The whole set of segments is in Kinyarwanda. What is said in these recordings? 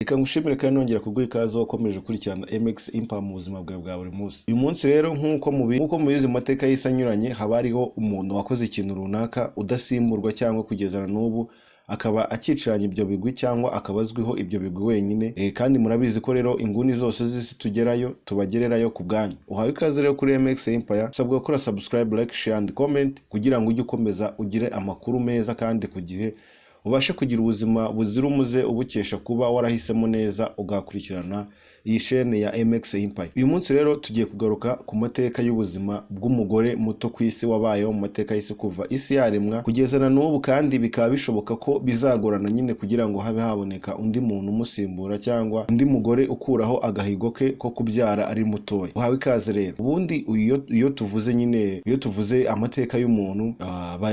reka ngushimire kandi nongera kuguha ikaze wakomeje gukurikirana MX Empire mu buzima bwawe bwa buri munsi. Uyu munsi rero nk'uko mubizi mu mateka y'isi anyuranye haba hariho umuntu wakoze ikintu runaka udasimburwa cyangwa kugezana n'ubu akaba akiciranye ibyo bigwi cyangwa akabazwiho ibyo bigwi wenyine. Kandi murabizi ko rero inguni zose z'isi tugerayo tubagererayo ku bwanyu. Uhawe ikaze rero kuri MX Empire, usabwa gukora subscribe, like, share and comment kugira ngo ujye ukomeza ugire amakuru meza kandi ku gihe ubashe kugira ubuzima buzira umuze ubukesha kuba warahisemo neza ugakurikirana iyi chaîne ya MX Empire. Uyu munsi rero tugiye kugaruka ku mateka y'ubuzima bw'umugore muto ku isi wabayeho mu mateka y'isi kuva isi yaremwa kugezana n'ubu, kandi bikaba bishoboka ko bizagorana nyine kugira ngo habe haboneka undi muntu umusimbura cyangwa undi mugore ukuraho agahigo ke ko kubyara ari mutoya. Uhawe ikaze rero. Ubundi iyo tuvuze amateka y'umuntu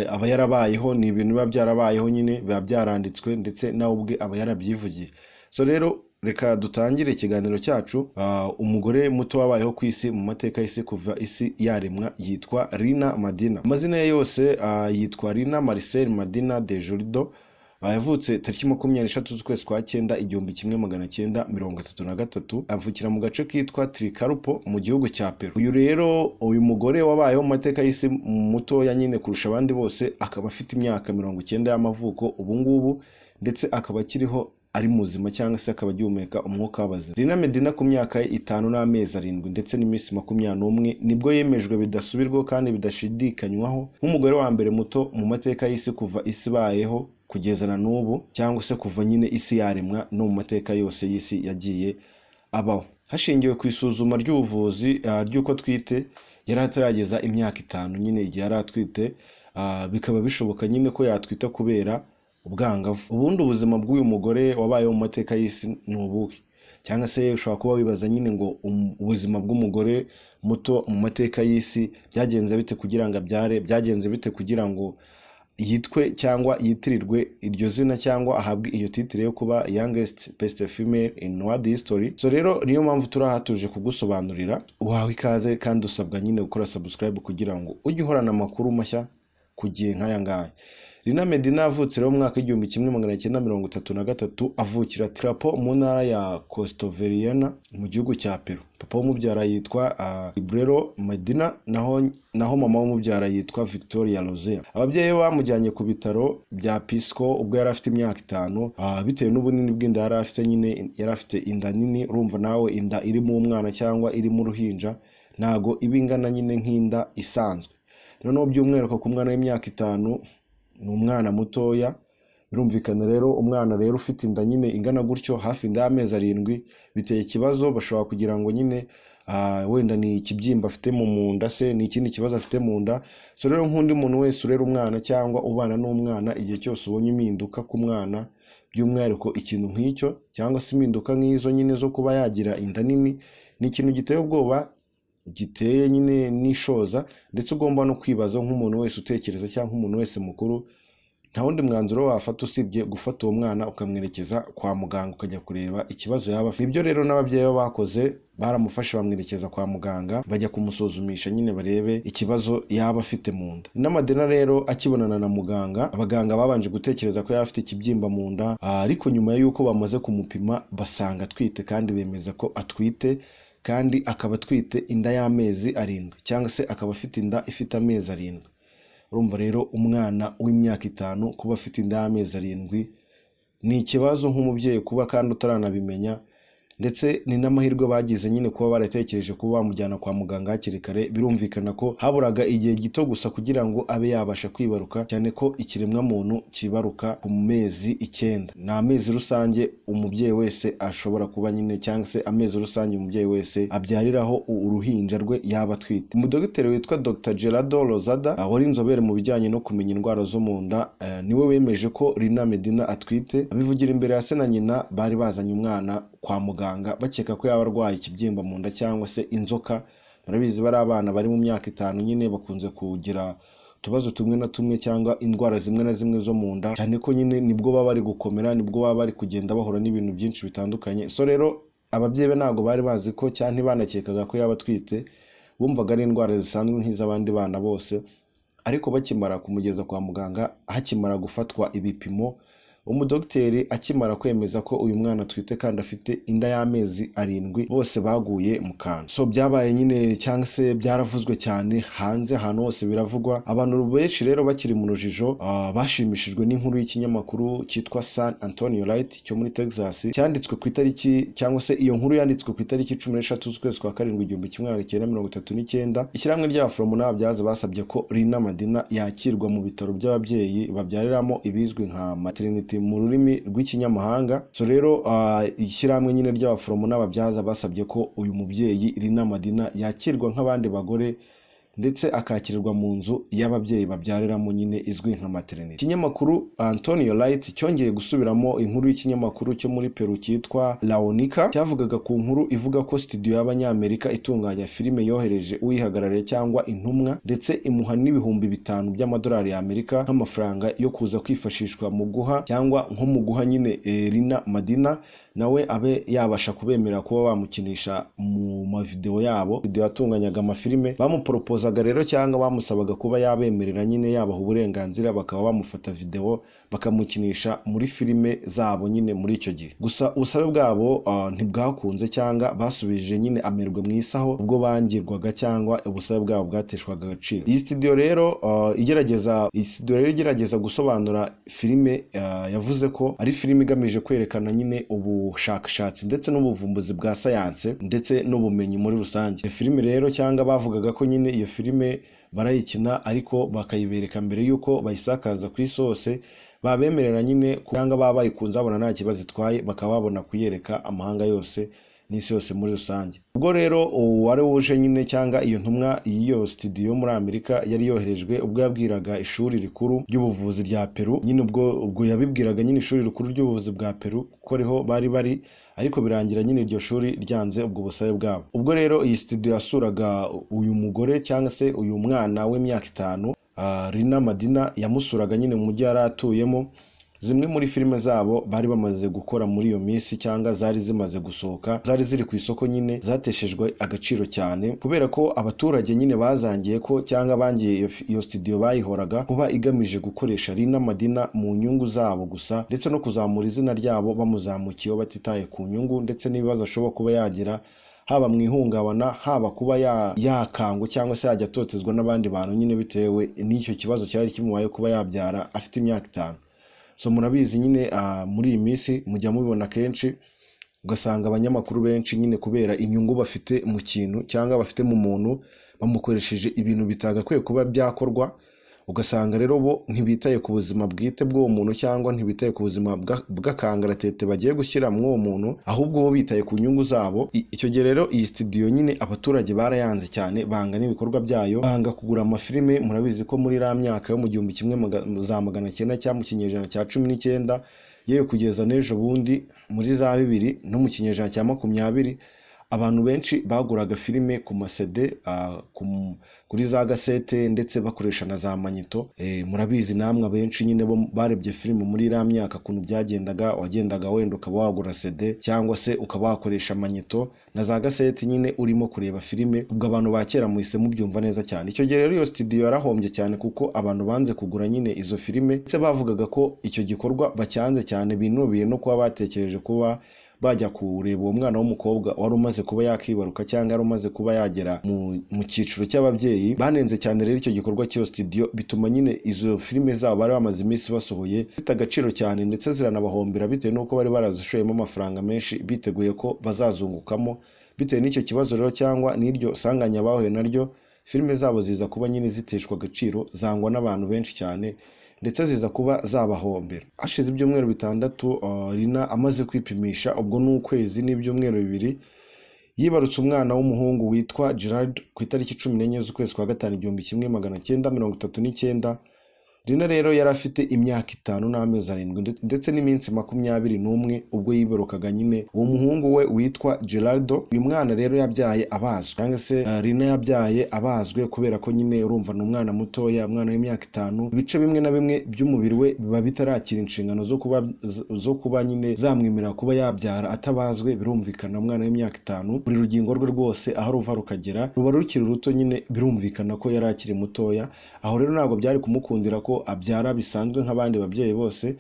aba yarabayeho, ni ibintu biba byarabayeho nyine, biba byaranditswe ndetse nawe ubwe aba yarabyivugiye. So rero reka dutangire ikiganiro cyacu. Umugore muto wabayeho ku isi mu mateka y'isi kuva isi yaremwa yitwa Rina Madina. Amazina ye yose yitwa Rina Marcel Madina de Jordo. Yavutse tariki 23 z'ukwezi kwa 9 1933. Avukira mu gace kitwa Trikarupo mu gihugu cya Peru. Uyu mugore wabayeho mu mateka y'isi mutoya nyine kurusha abandi bose, akaba afite imyaka 90 y'amavuko ubu ngubu, ndetse akaba akiriho ari muzima cyangwa se akaba agihumeka umwuka w'abazima. Rina Medina ku myaka ye 5 n'amezi 7 ndetse n'iminsi 21 nibwo yemejwe bidasubirwaho kandi bidashidikanywaho nk'umugore wa mbere muto mu mateka y'isi kuva isi bayeho kugezana n'ubu, cyangwa se kuva nyine isi yaremwa no mu mateka yose y'isi yagiye abaho. Hashingiwe ku isuzuma ry'ubuvuzi ry'uko twite yari atarageza imyaka 5 nyine igihe yari atwite, bikaba bishoboka nyine ko yatwita kubera ubwangavu. Ubundi ubuzima bw'uyu mugore wabayeho mu mateka y'isi ni ubuhe? Cyangwa se ushobora kuba wibaza nyine ngo ubuzima bw'umugore muto mu mateka y'isi byagenze bite kugira ngo abyare, byagenze bite kugira ngo yitwe cyangwa yitirirwe iryo zina cyangwa ahabwe iyo titire yo kuba youngest best female in world history. So rero niyo mpamvu turahatuje kugusobanurira. Uhawe ikaze kandi usabwa nyine gukora subscribe kugira ngo ujye uhorana amakuru mashya ku gihe nk'aya ngaya. Rina Medina avutse rero mu mwaka w'igihumbi 1933, avukira Trapo mu ntara ya Costoveriana mu gihugu cya Peru. Papa w'umubyara yitwa Librero Medina, naho mama w'umubyara yitwa Victoria Rosea. Ababyeyi bamujyanye ku bitaro bya Pisco ubwo yari afite imyaka 5, bitewe n'ubunini bw'inda yari afite. Nyine yari afite inda nini, urumva nawe inda iri mu mwana cyangwa iri mu ruhinja ntago ibingana nyine nk'inda isanzwe. Noneho by'umwihariko ku mwana w'imyaka 5 ni umwana mutoya. Birumvikana rero umwana rero ufite inda nyine ingana gutyo hafi inda y'amezi 7 biteye ikibazo. Bashobora kugira ngo nyine wenda ni ikibyimba afite mu nda se ni ikindi kibazo afite mu nda. So rero nk'undi muntu wese urera umwana cyangwa ubana n'umwana, igihe cyose ubonye impinduka ku mwana, by'umwihariko ikintu nk'icyo cyangwa se impinduka nk'izo nyine zo kuba yagira inda nini, ni ikintu giteye ubwoba, giteye nyine n'ishoza, ndetse ugomba no kwibaza nk'umuntu wese utekereza cyangwa nk'umuntu wese mukuru, nta wundi mwanzuro wafata usibye gufata uwo mwana ukamwerekeza kwa muganga ukajya kureba ikibazo yaba afite. Ibyo rero n'ababyeyi bakoze, baramufashe bamwerekeza kwa muganga bajya kumusuzumisha nyine barebe ikibazo yaba afite mu nda. Rina Medina rero akibonana na muganga, abaganga babanje gutekereza ko yaba afite ikibyimba mu nda, ariko nyuma y'uko bamaze kumupima basanga atwite kandi bemeza ko atwite, kandi akaba atwite inda y'amezi 7 cyangwa se akaba afite inda ifite amezi 7. Urumva rero umwana w'imyaka 5 kuba afite inda y'amezi 7 ni ikibazo nk'umubyeyi kuba kandi utaranabimenya, ndetse ni n'amahirwe bagize nyine kuba baratekereje kuba bamujyana kwa muganga hakiri kare. Birumvikana ko haburaga igihe gito gusa kugira ngo abe yabasha kwibaruka, cyane ko ikiremwa muntu kibaruka ku mezi 9. ni amezi rusange umubyeyi wese ashobora kuba nyine, cyangwa se amezi rusange umubyeyi wese abyariraho uruhinja rwe yaba atwite. Umudogiteri witwa Dr. Gerardo Lozada, wari inzobere mu bijyanye no kumenya indwara zo mu nda, niwe wemeje ko Rina Medina atwite. Abivugira imbere ya se na nyina bari bazanye umwana kwa muganga bakeka ko yaba arwaye ikibyimba mu nda cyangwa se inzoka. Murabizi bari abana bari mu myaka 5 nyine bakunze kugira utubazo tumwe na tumwe cyangwa indwara zimwe na zimwe zo mu nda, cyane ko nyine nibwo baba bari gukomera, nibwo baba bari kugenda bahura n'ibintu byinshi bitandukanye. So rero ababyeyi be ntago bari bazi ko cyane banakekaga ko yaba atwite, bumvaga ari indwara zisanzwe nk'iz'abandi bana bose. Ariko bakimara kumugeza kwa muganga, hakimara gufatwa ibipimo umudogiteri akimara kwemeza ko uyu mwana atwite kandi afite inda y'amezi 7 bose baguye mu kantu. So byabaye nyine cyangwa se byaravuzwe cyane hanze, ahantu hose biravugwa. Abantu benshi rero bakiri mu rujijo bashimishijwe n'inkuru y'ikinyamakuru cyitwa San Antonio Light cyo muri Texas, cyanditswe ku itariki cyangwa se iyo nkuru yanditswe ku itariki 13 z'ukwezi kwa 7 1939. Ishyirahamwe ry'abaforomo n'ababyaza basabye ko Rina Madina yakirwa mu bitaro by'ababyeyi babyariramo ibizwi nka maternity mu rurimi rw'ikinyamahanga. So rero ishyirahamwe nyine ry'abaforomo n'ababyaza basabye ko uyu mubyeyi Rina Madina yakirwa nk'abandi bagore ndetse akakirirwa mu nzu y'ababyeyi babyariramo nyine izwi nka maternity. Ikinyamakuru Antonio Light cyongeye gusubiramo inkuru y'ikinyamakuru cyo muri Peru cyitwa Laonica, cyavugaga ku nkuru ivuga ko studio y'Abanyamerika itunganya filime yohereje uyihagarariye cyangwa intumwa ndetse imuha n'ibihumbi 5 by'amadolari y'Amerika nk'amafaranga yo kuza kwifashishwa mu guha cyangwa nko mu guha nyine Rina Madina nawe abe yabasha kubemera kuba bamukinisha mu mavideo yabo. Video yatunganyaga amafilime bamuporopozaga rero cyangwa bamusabaga kuba yabemerera nyine yabaha uburenganzira bakaba bamufata video bakamukinisha muri filime zabo nyine muri icyo gihe. Gusa ubusabe bwabo ntibwakunze cyangwa basubije nyine amerwe mu isaho ubwo bangirwaga cyangwa ubusabe bwabo bwateshwaga agaciro. Iyi studio rero igerageza gusobanura filime yavuze ko ari filime igamije kwerekana nyine ubushakashatsi ndetse n'ubuvumbuzi bwa sayanse ndetse n'ubumenyi muri rusange. Iyo filime rero cyangwa bavugaga ko nyine iyo filime barayikina ariko bakayibereka mbere yuko bayisakaza ku isi hose, babemerera nyine cyangwa baba bayikunze babona nta kibazo itwaye bakaba babona kuyereka amahanga yose n'isi yose muri rusange. Ubwo rero wari wuje nyine cyangwa iyo ntumwa y'iyo studio muri Amerika yari yoherejwe ubwo yabwiraga ishuri rikuru ry'ubuvuzi rya Peru, nyine ubwo yabibwiraga nyine ishuri rikuru ry'ubuvuzi bwa Peru kuko riho bari ariko birangira nyine iryo shuri ryanze ubwo busabe bwabo. Ubwo rero iyi studio yasuraga uyu mugore cyangwa se uyu mwana w'imyaka 5, Rina Madina yamusuraga nyine mu mujyi yari atuyemo. Zimwe muri filime zabo bari bamaze gukora muri iyo minsi cyangwa zari zimaze gusohoka, zari ziri ku isoko nyine zateshejwe agaciro cyane kubera ko abaturage nyine bazangiye ko cyangwa bangiye iyo studio bayihoraga kuba igamije gukoresha Rina Madina mu nyungu zabo gusa ndetse no kuzamura izina ryabo bamuzamukiyeho batitaye ku nyungu ndetse n'ibibazo ashobora kuba yagira haba mu ihungabana, haba kuba yakangwa cyangwa se yajya atotezwa n'abandi bantu nyine bitewe n'icyo kibazo cyari kimubaye kuba yabyara afite imyaka 5. So murabizi nyine muri iyi minsi mujya mubibona kenshi ugasanga abanyamakuru benshi nyine kubera inyungu bafite mu kintu cyangwa bafite mu muntu bamukoresheje ibintu bitagakwiye kuba byakorwa, ugasanga rero bo ntibitaye ku buzima bwite bw'uwo muntu cyangwa ntibitaye ku buzima bw'akangaratete bagiye gushyira mu uwo muntu, ahubwo bo bitaye ku nyungu zabo. Icyo gihe rero iyi studio nyine abaturage barayanze cyane, banga n'ibikorwa byayo, banga kugura amafilime. Murabizi ko muri ra myaka yo mu 1900 cyangwa mu kinyejana cya 19 yewe kugeza n'ejo bundi muri za 2000 no mu kinyejana cya 20 abantu benshi baguraga filime ku masede kuri za gasete ndetse bakoresha na za manyito. Murabizi namwe benshi nyine bo barebye filime muri ra myaka kuntu byagendaga, wagendaga wenda ukaba wagura sede cyangwa se ukaba wakoresha manyito na za gasete nyine urimo kureba filime. Ubwo abantu bakera muhise mubyumva neza cyane. Icyo gihe rero iyo studio yarahombye cyane kuko abantu banze kugura nyine izo filime ndetse bavugaga ko icyo gikorwa bacyanze cyane, binubiye no kuba batekereje kuba bajya kureba uwo mwana w'umukobwa wari umaze kuba yakibaruka cyangwa yari umaze kuba yagera mu cyiciro cy'ababyeyi. Banenze cyane rero icyo gikorwa cy'iyo studio, bituma nyine izo filime zabo bari bamaze iminsi basohoye zifite agaciro cyane ndetse ziranabahombera bitewe n'uko bari barazishoyemo amafaranga menshi biteguye ko bazazungukamo. Bitewe n'icyo kibazo rero cyangwa n'iryo sanganya bahuye naryo, filime zabo ziza kuba nyine ziteshwa agaciro, zangwa n'abantu benshi cyane ndetse ziza kuba zabahombera. Hashize ibyumweru 6 Rina amaze kwipimisha, ubwo n'ukwezi n'ibyumweru 2, yibarutse umwana w'umuhungu witwa Gerard ku itariki 14 z'ukwezi kwa 5 1939. Rina rero yari afite imyaka 5 n'amezi 7 ndetse n'iminsi 21 ubwo yibarukaga nyine uwo muhungu we witwa Gerardo. Uyu mwana rero yabyaye abazwe cyangwa se Rina yabyaye abazwe kubera ko nyine urumva n'umwana mutoya, umwana w'imyaka 5, ibice bimwe na bimwe by'umubiri we biba bitarakira inshingano zo kuba nyine zamwemerera kuba yabyara atabazwe. Birumvikana umwana w'imyaka 5 buri rugingo rwe rwose aho ruva rukagera ruba rukiri ruto, nyine birumvikana ko yari akiri mutoya. Aho rero ntabwo byari kumukundira ko abyara bisanzwe nk'abandi babyeyi bose,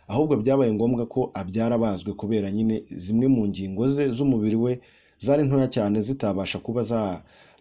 ahubwo byabaye ngombwa ko abyara abazwe kubera nyine zimwe mu ngingo ze z'umubiri we zari ntoya cyane zitabasha kuba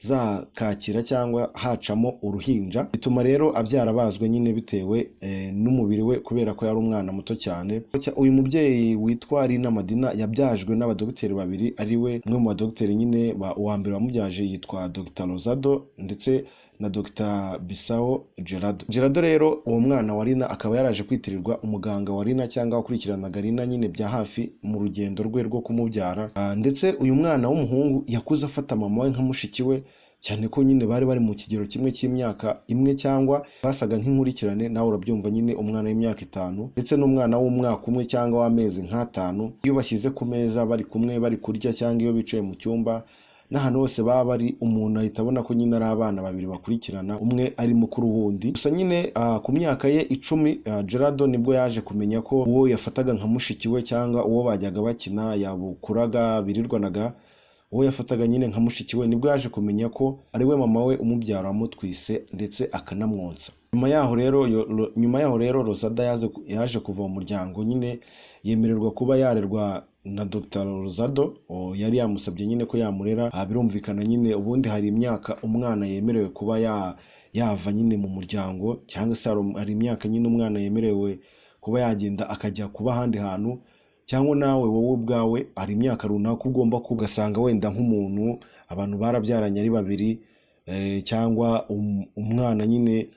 zakakira cyangwa hacamo uruhinja, bituma rero abyara abazwe nyine bitewe n'umubiri we kubera ko yari umwana muto cyane. Uyu mubyeyi witwa Rina Madina yabyajwe n'abadogiteri babiri, ari we umwe mu badogiteri nyine uwa mbere wamubyaje yitwa Dr Rosado ndetse na Dr Bisao Gerardo. Gerardo rero uwo mwana wa Rina akaba yaraje kwitirirwa umuganga wa Rina cyangwa wakurikiranaga Rina nyine bya hafi mu rugendo rwe rwo kumubyara. Ndetse uyu mwana w'umuhungu yakuze afata mama we nka mushiki we, cyane ko nyine bari mu kigero kimwe cy'imyaka imwe cyangwa basaga nk'inkurikirane. Nawe urabyumva nyine umwana w'imyaka 5 ndetse n'umwana w'umwaka umwe cyangwa w'amezi nk'atanu, iyo bashyize ku meza bari kumwe bari kurya cyangwa iyo bicaye mu cyumba n'ahantu hose baba bari, umuntu ahita abona ko nyine ari abana babiri bakurikirana, umwe ari mukuru wundi. Gusa nyine ku myaka ye 10 Gerardo nibwo yaje kumenya ko uwo yafataga nka mushiki we cyangwa uwo bajyaga bakina yabukuraga birirwanaga, uwo yafataga nyine nka mushiki we, nibwo yaje kumenya ko ari we mama we umubyara wamutwise ndetse akanamwonsa. Nyuma yaho rero Rosada yaje kuva mu muryango nyine yemererwa kuba yarerwa na Dr Rosado. Yari yamusabye nyine ko yamurera. Birumvikana nyine ubundi hari imyaka umwana yemerewe kuba yava nyine mu muryango, cyangwa se hari imyaka nyine umwana yemerewe kuba yagenda akajya kuba ahandi hantu, cyangwa nawe wowe ubwawe hari imyaka runaka ugomba kugasanga wenda nk'umuntu abantu barabyaranye ari babiri, cyangwa umwana nyine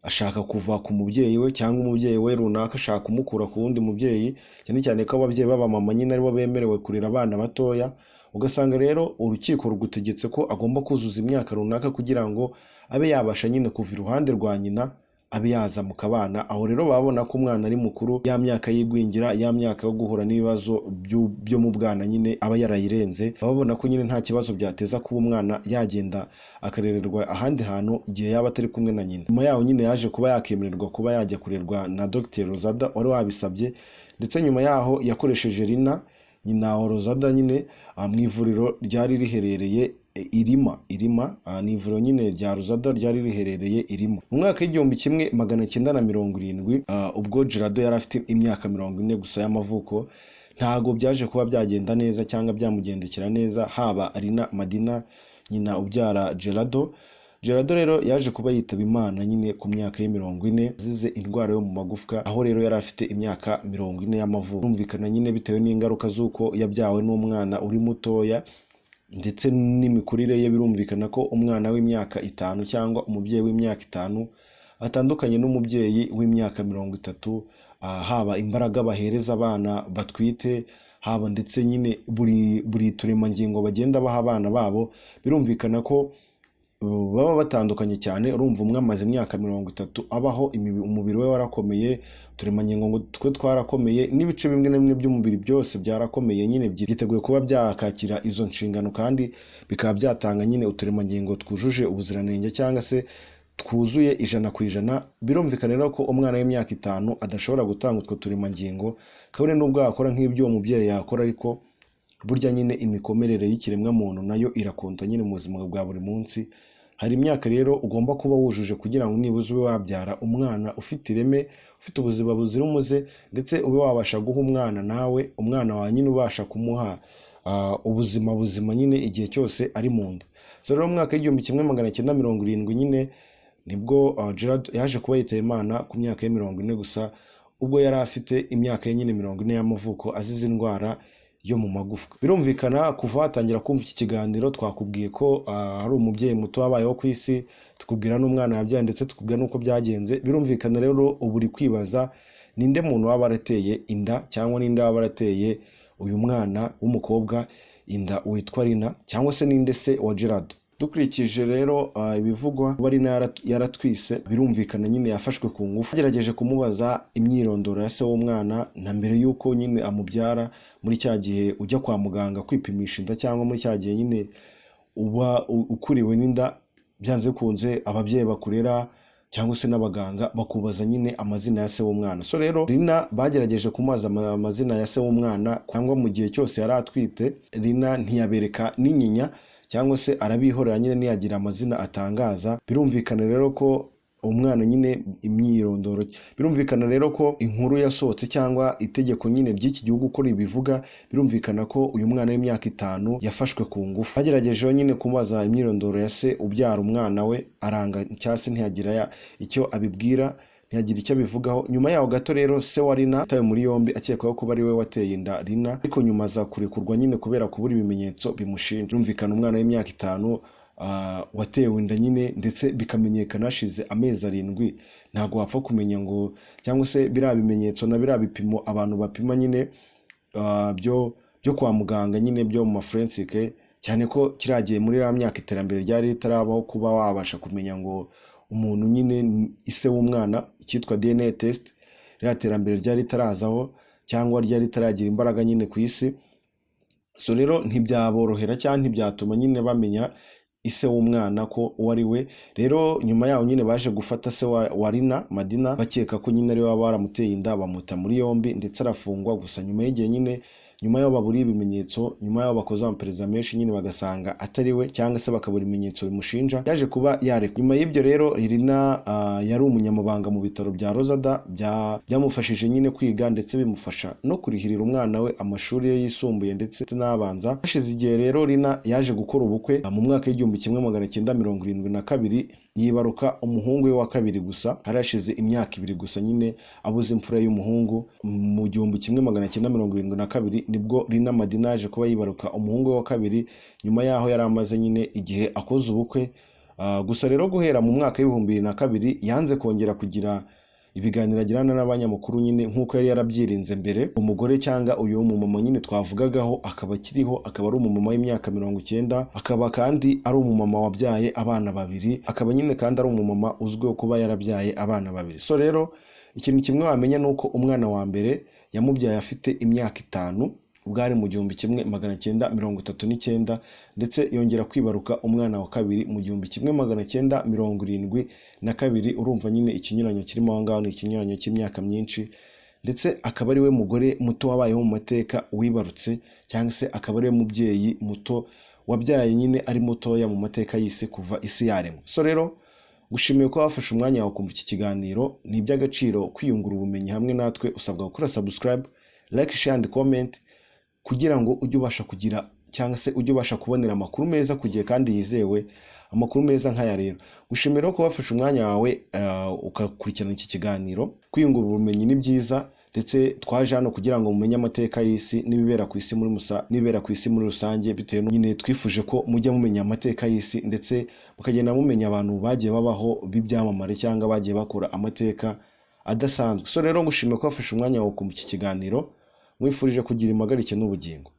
ashaka kuva ku mubyeyi we cyangwa umubyeyi we runaka ashaka kumukura ku wundi mubyeyi, cyane cyane ko ababyeyi b'abamama nyine aribo bemerewe kurera abana batoya. Ugasanga rero urukiko rugutegetse ko agomba kuzuza imyaka runaka kugira ngo abe yabasha nyine kuva iruhande rwa nyina abe yaza mu kabana. Aho rero babona ko umwana ari mukuru, ya myaka y'igwingira, ya myaka yo guhura n'ibibazo byo mu bwana nyine aba yarayirenze, babona ko nyine nta kibazo byateza kuba umwana yagenda akarererwa ahandi hantu igihe yaba atari kumwe na nyina. Nyuma yaho nyine yaje kuba yakemererwa kuba yajya kurerwa na Dr Rosada wari wabisabye, ndetse nyuma yaho yakoresheje Rina nyina wa Rosada nyine mu ivuriro ryari riherereye Irima. Ni ivuriro nyine rya Rosada ryari riherereye Irima. Mu mwaka w'1970 ubwo Gerardo yari afite imyaka 40 gusa y'amavuko, ntago byaje kuba byagenda neza cyangwa byamugendekera neza, haba Rina Madina nyina ubyara Gerardo rero yaje kuba yitaba Imana nyine ku myaka ye 40 azize indwara yo mu magufwa, aho rero yari afite imyaka 40 y'amavuko. Rumvikana nyine bitewe n'ingaruka z'uko yabyawe n'umwana uri mutoya ndetse n'imikurire ye, birumvikana ko umwana w'imyaka 5 cyangwa umubyeyi w'imyaka 5 atandukanye n'umubyeyi w'imyaka 30, haba imbaraga bahereza abana batwite, haba ndetse nyine buri turemangingo bagenda baha abana babo, birumvikana ko baba batandukanye cyane. Urumva umwe amaze imyaka 30 abaho, umubiri we warakomeye, turemangingo twe twarakomeye, n'ibice bimwe na bimwe by'umubiri byose byarakomeye nyine byiteguye kuba byakakira izo nshingano, kandi bikaba byatanga nyine uturemangingo twujuje ubuziranenge cyangwa se twuzuye 100%. Birumvikana rero ko umwana w'imyaka 5 adashobora gutanga utwo turemangingo, kabone n'ubwo yakora nk'ibyo uwo mubyeyi yakora, ariko burya nyine imikomerere y'ikiremwa muntu nayo irakonta nyine mu buzima bwa buri munsi. Hari imyaka rero ugomba kuba wujuje kugira ngo nibuze ube wabyara umwana ufite ireme, ufite ubuzima buzira umuze, ndetse ube wabasha guha umwana nawe umwana wa nyine ubasha kumuha ubuzima buzima nyine igihe cyose ari mu nda. So rero mu mwaka w'1970 nyine nibwo Gerardo yaje kuba yitaba Imana ku myaka ye 40 gusa, ubwo yari afite imyaka ye nyine 40 y'amavuko azize indwara yo mu magufwa. Birumvikana kuva watangira kumva iki kiganiro twakubwiye ko ari umubyeyi muto wabayeho ku isi, tukubwira n'umwana yabyaye ndetse tukubwira n'uko byagenze. Birumvikana rero ubu uri kwibaza ninde muntu waba arateye inda, cyangwa ninde waba arateye uyu mwana w'umukobwa inda witwa Rina, cyangwa se ninde se wa Gerardo. Dukurikije rero ibivugwa, Rina yaratwise, birumvikana nyine yafashwe ku ngufu. Agerageje kumubaza imyirondoro ya se w'umwana na mbere yuko nyine amubyara, muri cya gihe ujya kwa muganga kwipimisha inda, cyangwa muri cya gihe nyine uba ukuriwe n'inda, byanze kunze ababyeyi bakurera cyangwa se n'abaganga bakubaza nyine amazina ya se w'umwana. So rero Rina bagerageje kumubaza amazina ya se w'umwana, cyangwa mu gihe cyose yari atwite Rina ntiyabereka n'inyinya, cyangwa se arabihorera nyine ntiyagira amazina atangaza. Birumvikana rero ko umwana nyine imyirondoro. Birumvikana rero ko inkuru yasohotse cyangwa itegeko nyine ry'iki gihugu uko ribivuga, birumvikana ko uyu mwana w'imyaka 5 yafashwe ku ngufu. Bageragejeho nyine kumubaza imyirondoro ya se ubyara umwana we, aranga cyangwa se ntiyagira icyo abibwira, ntiyagira icyo abivugaho. Nyuma yaho gato rero se wa Rina atawe muri yombi akekwaho kuba ari we wateye inda Rina, ariko nyuma aza kurekurwa nyine kubera kubura ibimenyetso bimushinja. Birumvikana umwana w'imyaka 5 watewe inda nyine, ndetse bikamenyekana hashize amezi 7, ntabwo wapfa kumenya ngo cyangwa se biriya bimenyetso na biriya bipimo abantu bapima nyine byo kwa muganga nyine byo mu forensic, cyane ko kiragiye muri ya myaka iterambere ryari ritarabaho kuba wabasha kumenya ngo umuntu nyine ise w'umwana, cyitwa DNA test, rya terambere ryari ritarazaho cyangwa ryari ritaragira imbaraga nyine ku isi. So rero ntibyaborohera cyangwa ntibyatuma nyine bamenya ise w'umwana ko uwo ari we. Rero nyuma yaho nyine baje gufata se wa Rina, Madina, bakeka ko nyine ari we waba waramuteye inda, bamuta muri yombi ndetse arafungwa. Gusa nyuma y'igihe nyine, nyuma yaho babura ibimenyetso, nyuma yaho bakoze amaperereza menshi nyine bagasanga atari we, cyangwa se bakabura ibimenyetso bimushinja, yaje kuba yarekwa. Nyuma y'ibyo rero Rina yari umunyamabanga mu bitaro bya Rozada, byamufashije nyine kwiga ndetse bimufasha no kurihirira umwana we amashuri ye yisumbuye ndetse n'abanza. Hashize igihe rero Rina yaje gukora ubukwe mu mwaka w'1972, yibaruka umuhungu we wa kabiri gusa. Harashize imyaka 2 gusa nyine abuze imfura y'umuhungu. Mu 1972 nibwo Rina Madina yaje kuba yibaruka umuhungu we wa kabiri, nyuma yaho yari amaze nyine igihe akoze ubukwe. Gusa rero guhera mu mwaka w'2002 yanze kongera kugira ibiganiro agirana n'abanyamakuru nyine nk'uko yari yarabyirinze mbere. Umugore cyangwa uyu mumama nyine twavugagaho akaba akiriho, akaba ari umumama w'imyaka 90, akaba kandi ari umumama wabyaye abana 2, akaba nyine kandi ari umumama uzwiho kuba yarabyaye abana 2. So rero ikintu kimwe wamenya nuko umwana wa mbere yamubyaye afite imyaka 5, ubwari mu 1939, ndetse yongera kwibaruka umwana wa kabiri mu 1972. Urumva nyine ikinyuranyo kirimo aho ngaho, ni ikinyuranyo cy'imyaka myinshi, ndetse akaba ari we mugore muto wabayeho mu mateka wibarutse, cyangwa se akaba ari we mubyeyi muto wabyaye nyine ari mutoya mu mateka y'isi kuva isi yaremwa. So rero gushimiye ko wafashe umwanya wawe kumva iki kiganiro. Ni iby'agaciro kwiyungura ubumenyi hamwe natwe. Usabwa gukora subscribe, like, share and comment kugira ngo ujye ubasha kugira cyangwa se ujye ubasha kubonera amakuru meza ku gihe kandi yizewe, amakuru meza nk'aya rero. Gushimira ko wafashe umwanya wawe ukakurikirana iki kiganiro. Kwiyungura ubumenyi ni byiza, ndetse twaje hano kugira ngo mumenye amateka y'isi n'ibibera ku isi muri rusange, bitewe nyine twifuje ko mujya mumenya amateka y'isi, ndetse mukagenda mumenya abantu bagiye babaho b'ibyamamare cyangwa bagiye bakora amateka adasanzwe. So rero ngushimiye ko wafashe umwanya wawe kumva iki kiganiro. Mwifurije kugira impagarike n'ubugingo.